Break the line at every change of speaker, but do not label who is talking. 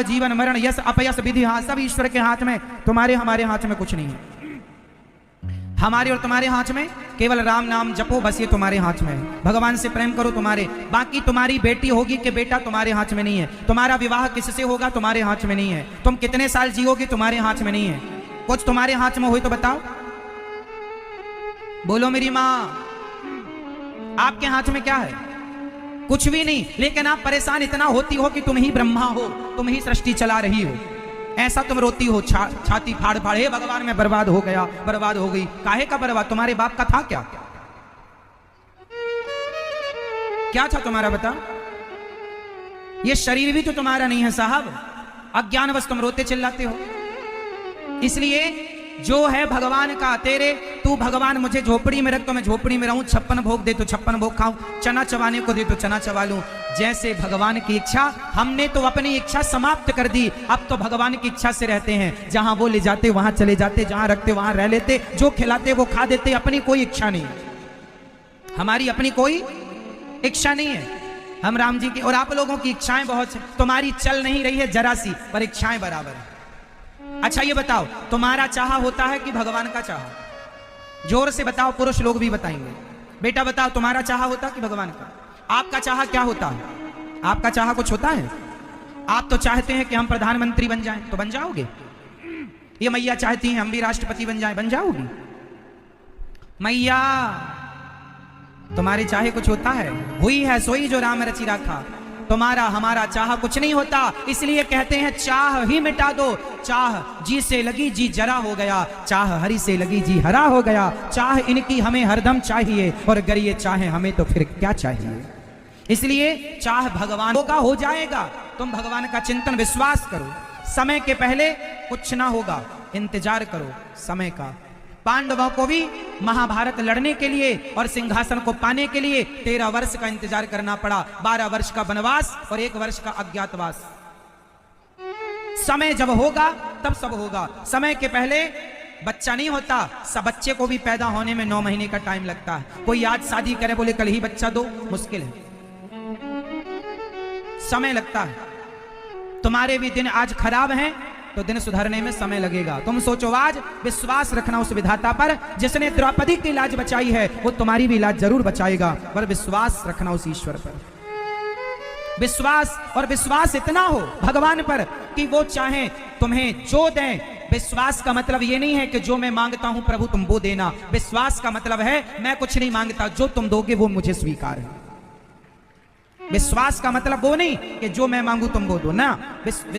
जीवन मरण यश अपयश विधि हाथ सब ईश्वर के हाथ में, तुम्हारे हमारे हाथ में कुछ नहीं है। हमारे और तुम्हारे हाथ में केवल राम नाम जपो, बस ये तुम्हारे हाथ में है। भगवान से प्रेम करो तुम्हारे, बाकी तुम्हारी बेटी होगी कि बेटा तुम्हारे हाथ में नहीं है। तुम्हारा विवाह किससे होगा तुम्हारे हाथ में नहीं है। तुम कितने साल जियोगे तुम्हारे हाथ में नहीं है। कुछ तुम्हारे हाथ में हो तो बताओ, बोलो मेरी माँ, आपके हाथ में क्या है? कुछ भी नहीं। लेकिन आप परेशान इतना होती हो कि तुम ही ब्रह्मा हो, तुम ही सृष्टि चला रही हो। ऐसा तुम रोती हो, छाती फाड़ फाड़, हे भगवान मैं बर्बाद हो गया, बर्बाद हो गई। काहे का बर्बाद? तुम्हारे बाप का था क्या? क्या था तुम्हारा बता? ये शरीर भी तो तुम्हारा नहीं है साहब। अज्ञानवश तुम रोते चिल्लाते हो। इसलिए जो है भगवान का, तेरे तू भगवान मुझे झोपड़ी में रख तो मैं झोपड़ी में रहूं, 56 भोग दे तो 56 भोग खाऊं, चना चबाने को दे तो चना चबा लूं। जैसे भगवान की इच्छा, हमने तो अपनी इच्छा समाप्त कर दी। अब तो भगवान की इच्छा से रहते हैं। जहां वो ले जाते वहां चले जाते, जहां रखते वहां रह लेते, जो खिलाते वो खा देते। अपनी कोई इच्छा नहीं, हमारी अपनी कोई इच्छा नहीं है। हम राम जी की और आप लोगों की इच्छाएं बहुत है, तुम्हारी चल नहीं रही है जरा सी, पर इच्छाएं बराबर है। अच्छा ये बताओ, तुम्हारा चाहा होता है कि भगवान का चाहा? जोर से बताओ, पुरुष लोग भी बताएंगे। बेटा बताओ, तुम्हारा चाहा होता है कि भगवान का? आपका चाहा क्या होता है? आपका चाहा कुछ होता है? आप तो चाहते हैं कि हम प्रधानमंत्री बन जाएं, तो बन जाओगे। ये मैया चाहती हैं हम भी राष्ट्रपति बन जाएं, बन जाओगी। मैया तुम्हारे चाहे कुछ होता है? हुई है सोई जो राम रचि राखा। तुम्हारा हमारा चाह कुछ नहीं होता। इसलिए कहते हैं चाह ही मिटा दो। चाह जी से लगी जी जरा हो गया, चाह हरि से लगी जी हरा हो गया। चाह इनकी हमें हरदम चाहिए, और अगर ये चाहे हमें तो फिर क्या चाहिए। इसलिए चाह भगवान का हो जाएगा। तुम भगवान का चिंतन विश्वास करो। समय के पहले कुछ ना होगा, इंतजार करो समय का। पांडवों को भी महाभारत लड़ने के लिए और सिंहासन को पाने के लिए 13 वर्ष का इंतजार करना पड़ा। 12 वर्ष का वनवास और 1 वर्ष का अज्ञातवास। समय जब होगा तब सब होगा। समय के पहले बच्चा नहीं होता। सब बच्चे को भी पैदा होने में 9 महीने का टाइम लगता है। कोई आज शादी करे बोले कल ही बच्चा दो, मुश्किल है, समय लगता है। तुम्हारे भी दिन आज खराब हैं तो दिन सुधरने में समय लगेगा। तुम सोचो, आज विश्वास रखना उस विधाता पर जिसने द्रौपदी की लाज बचाई है, वो तुम्हारी भी लाज जरूर बचाएगा। पर विश्वास रखना उस ईश्वर पर। विश्वास, और विश्वास इतना हो भगवान पर कि वो चाहे तुम्हें जो दें। विश्वास का मतलब ये नहीं है कि जो मैं मांगता हूं प्रभु तुम वो देना। विश्वास का मतलब है मैं कुछ नहीं मांगता, जो तुम दोगे वो मुझे स्वीकार है। विश्वास का मतलब वो नहीं कि जो मैं मांगू तुम वो दो ना।